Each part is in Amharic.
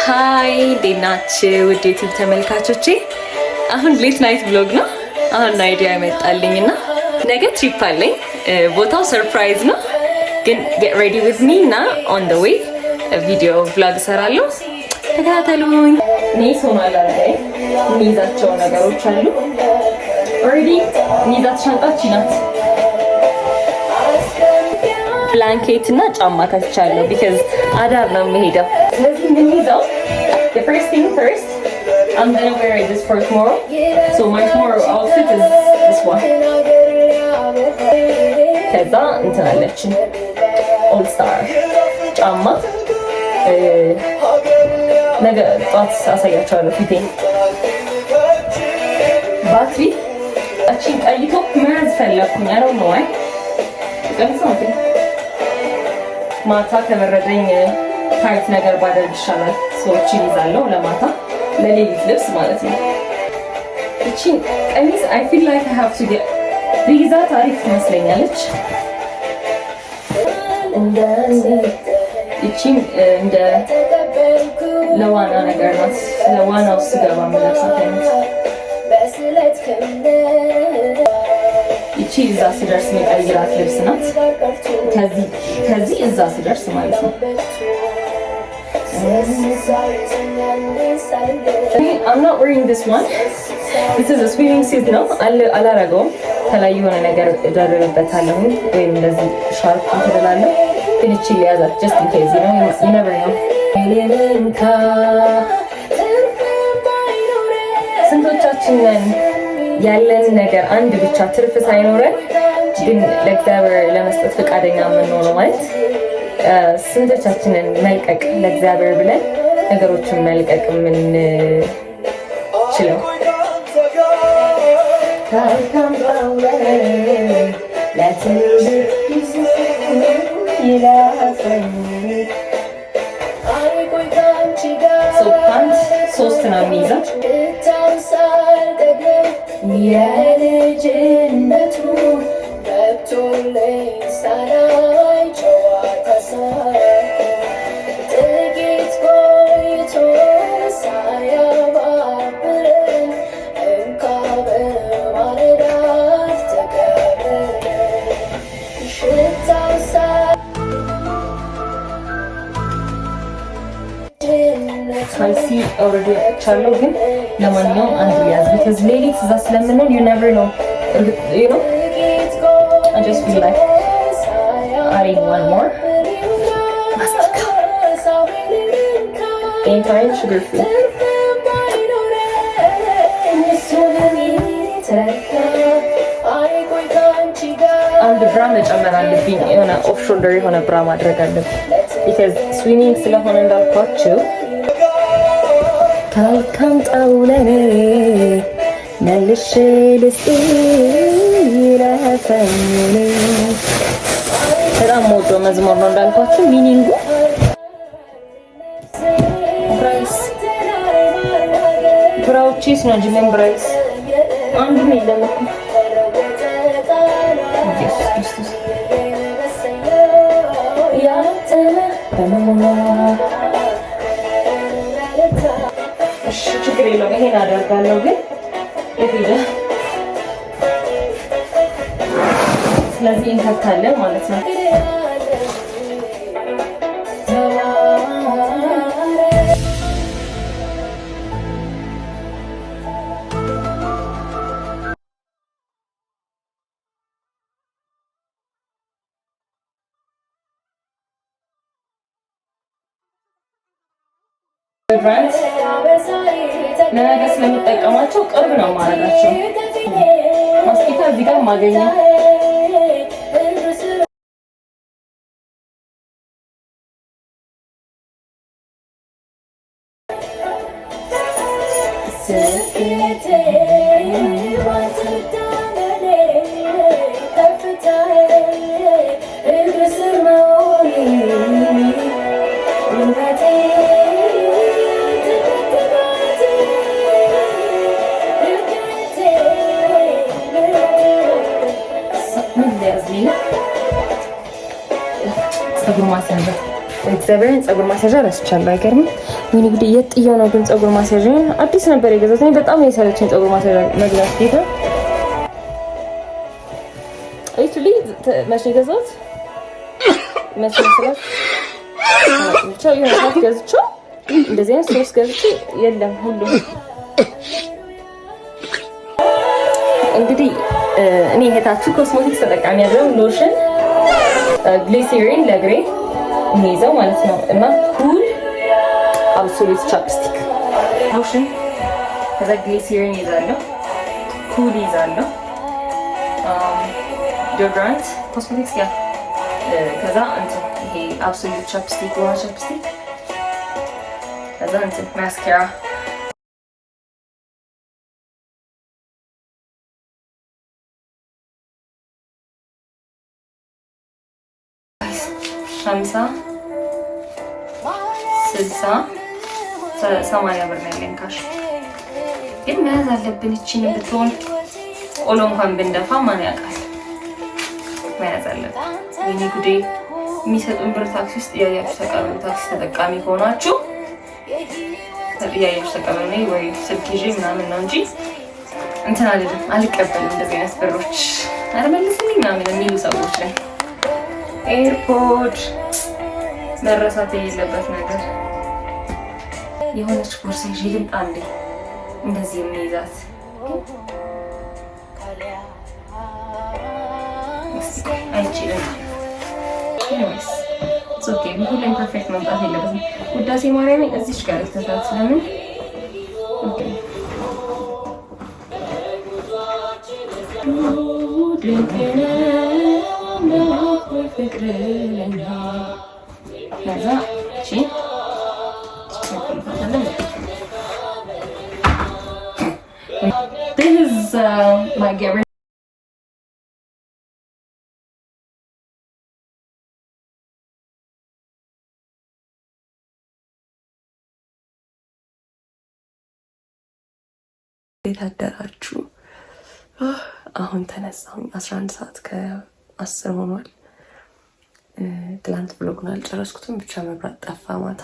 ሃይ እንዴት ናችሁ ውድ ዩቲዩብ ተመልካቾቼ? አሁን ሌት ናይት ብሎግ ነው። አሁን አይዲያ ያመጣልኝና ነገ ትሪፕ አለኝ። ቦታው ሰርፕራይዝ ነው ግን get ready with me እና on the way ቪዲዮ vlog እሰራለሁ። ተከታተሉኝ። እኔ ሶማላ ላይ የሚይዛቸው ነገሮች አሉ። ኦልሬዲ የሚይዛት ሻንጣች ናት። ብላንኬት እና ጫማ ከቻለሁ because አዳር ነው የምሄደው። ስለዚህ የምንይዘው the first thing first I'm gonna wear this for tomorrow. So my tomorrow outfit is this one. ከዛ እንትን አለችን ኦል ስታር ጫማ ነገ ጠዋት አሳያቸዋለሁ ፊቴን። ባትሪ እቺን ቀይ ቶፕ መያዝ ፈለኩኝ። I don't know why ማታ ከበረደኝ ታይት ነገር ባደርግ ይሻላል። ሰዎችን ይዛለሁ ለማታ ለሌሊት ልብስ ማለት ነው። እቺን ቀሚስ I feel like I have to get ቢይዛት አሪፍ ትመስለኛለች። እቺን እንደ ለዋና ነገር ናት። ለዋና ውስጥ ገባ የምለብሳት አይነት። እቺ እዛ ስደርስ የቀይራት ልብስ ናት። ከዚህ እዛ ስደርስ ማለት ነው። I'm not wearing this one. This is a swimming suit ነው። አላረገውም። ከላይ የሆነ ነገር እደርብበታለሁ ወይም እንደዚህ ሻርፕ እንትላለሁ። ግን እቺ ሊያዛት just in case you know you never know. ስንቶቻችን ያለን ነገር አንድ ብቻ ትርፍ ሳይኖረን ግን ለእግዚአብሔር ለመስጠት ፈቃደኛ የምንሆነው ማለት ስንቶቻችንን መልቀቅ ለእግዚአብሔር ብለን ነገሮችን መልቀቅ የምንችለው? ፓንት 3 ነው የሚይዘው። የልጅነቱ ገብቶልኝ ሳላይ ጨዋታ ጥቂት ቆይቶ ሳያባብለን እንካ በማለዳ ተቀበለን ሽታው ካልሲ ኦልሬዲ አቻለሁ ግን ለማንኛውም አንድ ሊያዝ because ሌሊት እዛ ስለምንሆን you never know you know I just feel like adding one more mastica entire sugar free አንድ ብራ መጨመር አለብኝ። የሆነ ኦፍ ሾልደር የሆነ ብራ ማድረግ አለብኝ because swimming ስለሆነ እንዳልኳችሁ ካልካም ጣውለኔ መልሼ ልስይረፈኝ በጣም ወዶ መዝሙር ነው እንዳልኳችሁ። ሚኒንጉ ብራይስ ብራውቺስ ነው እንጂ ምን ብራይስ አንድ ነው የለም። ችግር የለውም ይሄን አደርጋለሁ ግን የፊደ ስለዚህ እንከታለን ማለት ነው። ነገ ስለምጠቀማቸው ቅርብ ነው ማረጋቸው። ማስቲካ እዚህ ጋር ማገኘው ፀጉር ማስያዣ እግዚአብሔርን ፀጉር ማስያዣ ረስቻለሁ። አይገርምም? ምን ጉድ የጥየው ነው ግን ፀጉር ማስያዣ አዲስ ነበር የገዛሁት። እኔ በጣም የሰለቸኝ ፀጉር ማስያዣ መግዛት ጌታ። አይቱሊ መቼ ገዛሁት? መቼ መስራት ብቻ የሆነ ሰዓት ገዝቼው እንደዚህ አይነት ሶስት ገዝቼ የለም ሁሉም እንግዲህ እኔ እህታችሁ ኮስሞቲክስ ተጠቃሚ ያለው ሎሽን ግሊሰሪን ለግሬ የሚይዘው ማለት ነው እና ኩል አብሶሉት ቻፕስቲክ ሎሽን ከዛ ግሊሰሪን ይዛለሁ፣ ኩል ይዛለሁ፣ ዲዮድራንት ኮስሞቲክስ ያ ከዛ እንትን ይሄ አብሶሉት ቻፕስቲክ ውሃ ቻፕስቲክ ከዛ እንትን ማስካራ ሀምሳ 60 80 ብር ነው ያለኝ ካሽ። ግን መያዝ አለብን እቺን ብትሆን ቆሎ እንኳን ብንደፋ ማን ያውቃል። መያዝ አለብን። ወይኔ ጉዴ! የሚሰጡን ብር ታክሲ ውስጥ እያያችሁ ተቀበሉ። ታክሲ ተጠቃሚ ከሆናችሁ እያያችሁ ተቀበሉ። ወይ ስልክ ይዤ ምናምን ነው እንጂ እንትን አይደለም፣ አልቀበልም እንደዚህ አይነት ብሮች አልመልስልኝ ምናምን የሚሉ ሰዎች ላይ ኤርፖድ መረሳት የሌለበት ነገር። የሆነች ቦርሳ ይዤ ልምጣ እንዴ? እንደዚህ የሚይዛት አይችልም። ኦኬ ሁሌም ፐርፌክት መምጣት የለበትም። ውዳሴ ማርያምን እዚች ጋር ልትታት ስለምን ኦኬ ከዛ እቺ this is my get ready ታደራችሁ። አሁን ተነሳሁኝ 11 ሰዓት ከ10 ሆኗል። ትላንት ብሎግን አልጨረስኩትም፣ ብቻ መብራት ጠፋ ማታ።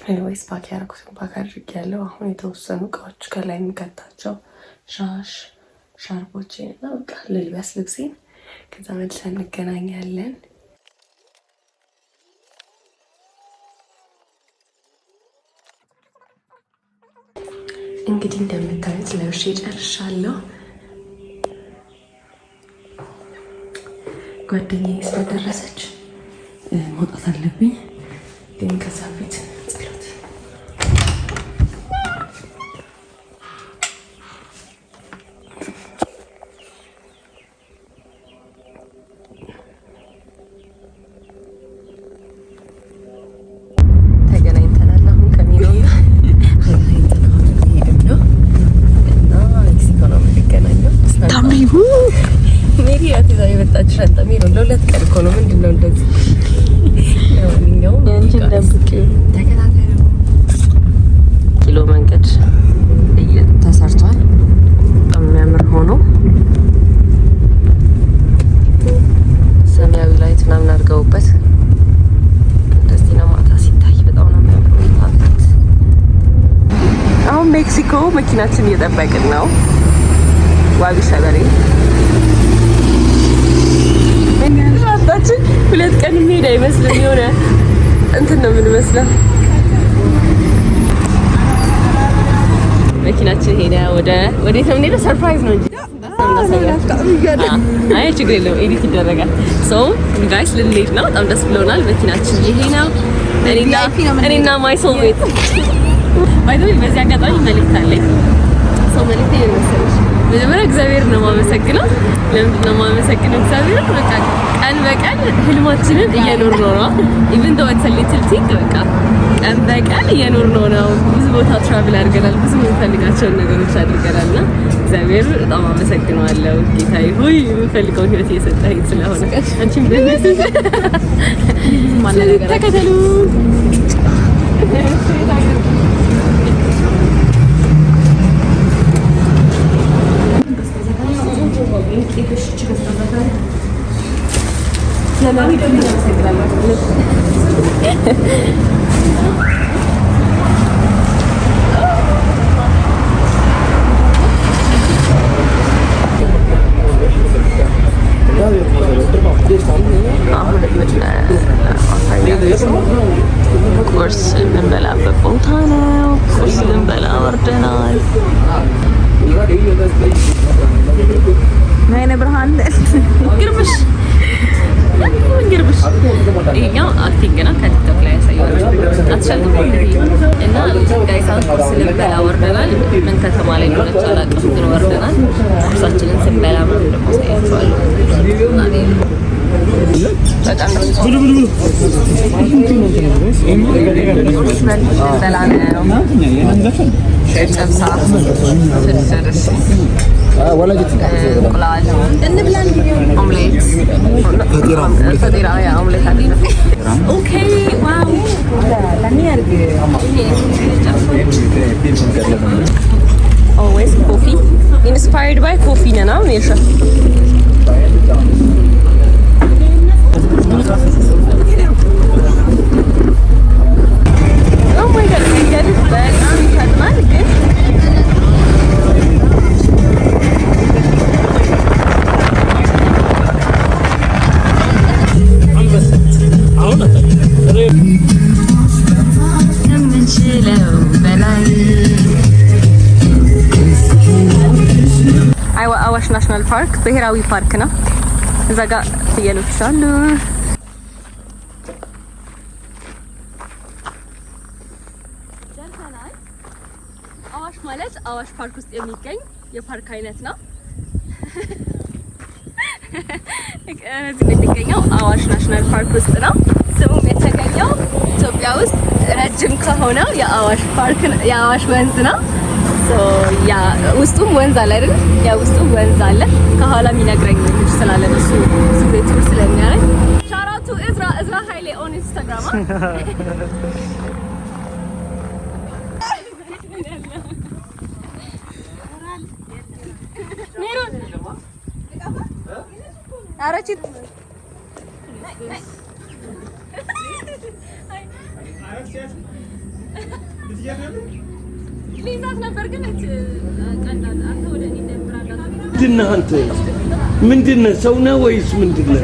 ኤኒዌይስ ፓክ ያደረኩትን ፓክ አድርጌያለሁ። አሁን የተወሰኑ እቃዎች ከላይ የሚከታቸው ሻሽ ሻርቦቼ እና በቃ ልልበስ ልብሴን፣ ከዛ መልሰን እንገናኛለን። እንግዲህ እንደምታዩት ለብሼ ጨርሻለሁ። ጓደኛዬ ስለደረሰች መውጣት አለብኝ፣ ግን ከዛ ፊት ጸሎት። ተገናኝተናል። አሁን ከሚለው ሜሪ አትዛ የመጣች ሻንጣ ሜሪ ለሁለት ቀን እኮ ነው። ምንድን ነው እንደዚህ? ለማንኛውም ተከታተሉ። ኪሎ መንገድ ተሰርቷል። በጣም የሚያምር ሆኖ ሰማያዊ ላይት ምናምን አድርገውበት እንደዚህ ነው። ማታ ሲታይ በጣም ነው የሚያምረው። አሁን ሜክሲኮ መኪናችን እየጠበቅን ነው። ዋቢ ሰበሬ ራሳችን 2 ቀን የሚሄድ አይመስልም። የሆነ እንትን ነው የምንመስለው። መኪናችን ሄደ። ወዴት ነው የምንሄደው? ሰርፕራይዝ ነው እንጂ አይ ችግር የለውም፣ ኤዲት ይደረጋል። ሶ ጋይስ ልንሄድ ነው። በጣም ደስ ብሎናል። መኪናችን ይሄ ነው። እኔና ማይ ሶል ቤት ባይ ዘ ወይ በዚህ አጋጣሚ መልእክት አለኝ። ሰው መልእክት ይመስልሽ መጀመሪያ እግዚአብሔር ነው የማመሰግነው። ለምንድን ነው የማመሰግነው? እግዚአብሔር በቃ ቀን በቀን ህልማችንን እየኖርነው ነው። ኢቭን ዶ ኢትስ ሊትል ቲንግ በቃ ቀን በቀን እየኖርነው ነው። ብዙ ቦታ ትራቭል አድርገናል። ብዙ የምንፈልጋቸውን ነገሮች አድርገናልና እግዚአብሔር በጣም አመሰግነዋለሁ። ጌታዬ ሆይ የምፈልገውን ህይወት እየሰጠኸኝ ስለሆነ አንቺም ደስ ተከተሉ። Neden? ቁርስ የምንበላበት ቦታ ነው። ቁርስ ልንበላ ወርደናል። አይነ ብርሃን ግርብሽ ይሄኛው አክቲንግ ነው። ከቲክቶክ ላይ ያሳየዋቸው አትሸልም እና ጋይሳን ቁርስ ልንበላ ወርደናል። ምን ከተማ ላይ ሆነች አላውቅም፣ ግን ወርደናል። ቁርሳችንን ስንበላ ምናምን ደግሞ አሳያቸዋለሁ። በጣም always coffee inspired by coffee na Misha. Oh my god, መንገድ በጣም ይፈጥናል ግን አዋሽ ናሽናል ፓርክ ብሔራዊ ፓርክ ነው። እዛ ጋር ፍየሎች አሉ። አዋሽ ማለት አዋሽ ፓርክ ውስጥ የሚገኝ የፓርክ አይነት ነው። እዚህ የሚገኘው አዋሽ ናሽናል ፓርክ ውስጥ ነው። ስሙም የተገኘው ኢትዮጵያ ውስጥ ረጅም ከሆነው የአዋሽ ፓርክ የአዋሽ ወንዝ ነው። ያ ውስጡም ወንዝ አለ አይደል? ያ ውስጡም ወንዝ አለ። ከኋላ የሚነግረኝ ልጅ ስላለ እሱ ቤት ውስጥ ስለሚያረግ ሻራቱ እዝራ ኃይሌ ኦን ኢንስታግራም አረቺ ሊዛት ነበር ግን አንተ ወደ እኔ እንደምራዳት ምንድነው? አንተ ምንድነው? ሰው ነህ ወይስ ምንድነው?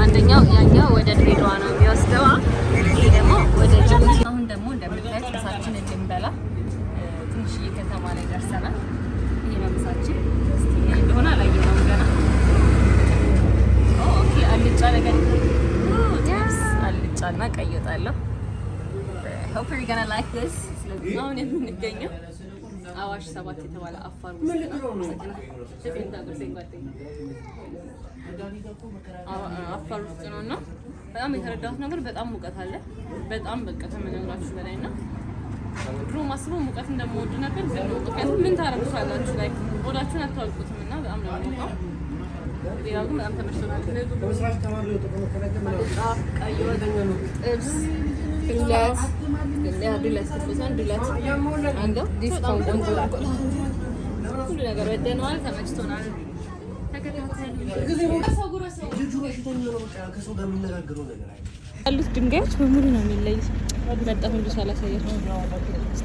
አንደኛው ያኛው ወደ ድሬዳዋ ነው የሚወስደው። ይሄ ደግሞ ወደ ጅቡቲ። አሁን ደግሞ እንደምታዩት ምሳችን እንድንበላ ትንሽ ከተማ ላይ ደርሰናል። ይሄ ነው ምሳችን። እስቲ ምን እንደሆነ አላየነውም ገና። ኦኬ አልጫ ነገር አልጫና ቀይ ወጥ አለው። hope you're gonna like this። ስለዚህ አሁን የምንገኘው አዋሽ 7 የተባለ አፋር ውስጥ አፋር ውስጥ ነው እና በጣም የተረዳሁት ነገር በጣም ሙቀት አለ። በጣም በቃ ከመነግራችሁ በላይ እና ድሮ ማስበው ሙቀት እንደምወድ ነበር፣ ግን ምክንያቱም ምን ታረጉታላችሁ ላይ ወዳችሁን አታውቁትም እና በጣም ነው የሚሞቀው። ሌላው ግን በጣም ተመችቶናል። ቀይ ወጥ፣ ጥብስ፣ ዱለት ሁሉ ነገር ወደነዋል፣ ተመችቶናል። ያሉት ድንጋዮች በሙሉ ነው የሚለዩት። በጣም ብዙ አላሳያችሁ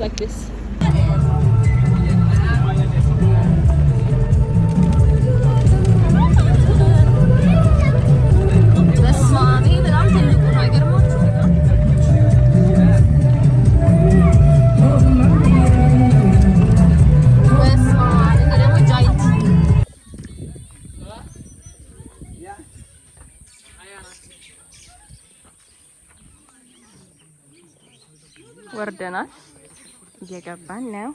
like this ወርደናል፣ እየገባን ነው።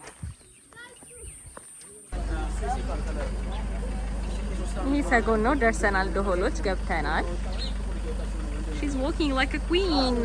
ይህ ሰጎን ነው። ደርሰናል። ዶሆሎች ገብተናል። she's walking like a queen